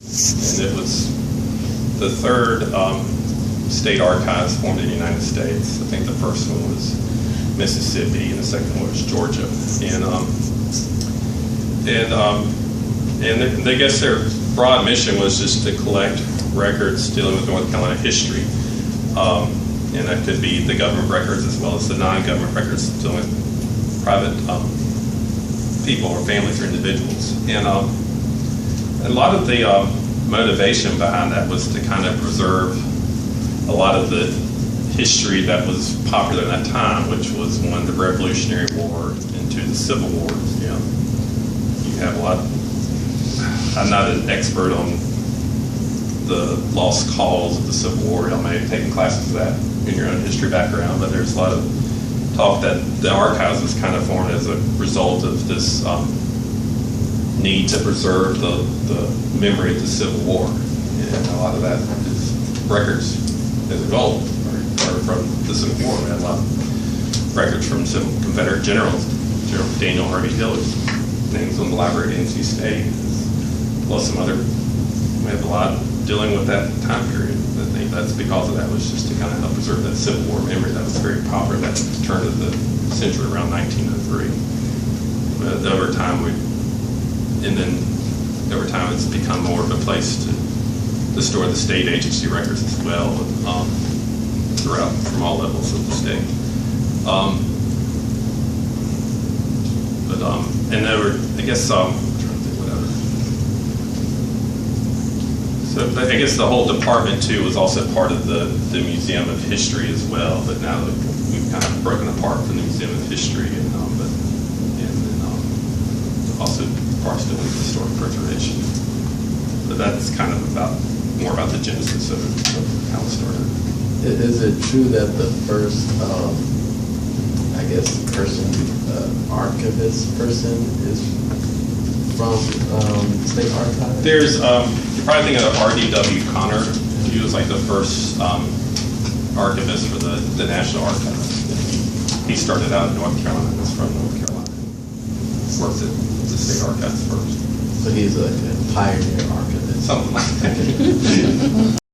And it was the third state archives formed in the United States. I think the first one was Mississippi, and the second one was Georgia. And I guess their broad mission was just to collect records dealing with North Carolina history. And that could be the government records as well as the non-government records dealing with private people or families or individuals. And a lot of the motivation behind that was to kind of preserve a lot of the history that was popular at that time, which was one, the Revolutionary War, into the Civil War. You know, you have a lot. I'm not an expert on the lost cause of the Civil War. You may have taken classes of that in your own history background, but there's a lot of talk that the archives was kind of formed as a result of this need to preserve the memory of the Civil War. And a lot of that is records as a goal, or from the Civil War. We had a lot of records from some Confederate generals, General Daniel Harvey Hiller's names on the library at NC State, plus some other. We have a lot dealing with that time period. I think that's because of that, was just to kind of help preserve that Civil War memory that was very popular at the turn of the century, around 1903. But over time, it's become more of a place to store the state agency records as well, throughout, from all levels of the state. And there were, I guess, I'm trying to think what other. So I guess the whole department too was also part of the Museum of History as well. But now that we've kind of broken apart from the Museum of History, and also parts doing historic preservation. But that's kind of more about the genesis of how it started. Is it true that the first, I guess, archivist person is from State Archives? There's, you're probably thinking of R.D.W. Connor. He was like the first archivist for the National Archives. He started out in North Carolina. He's from North Carolina. Worked at the State Archives first. So he's a pioneer archivist. Something like that.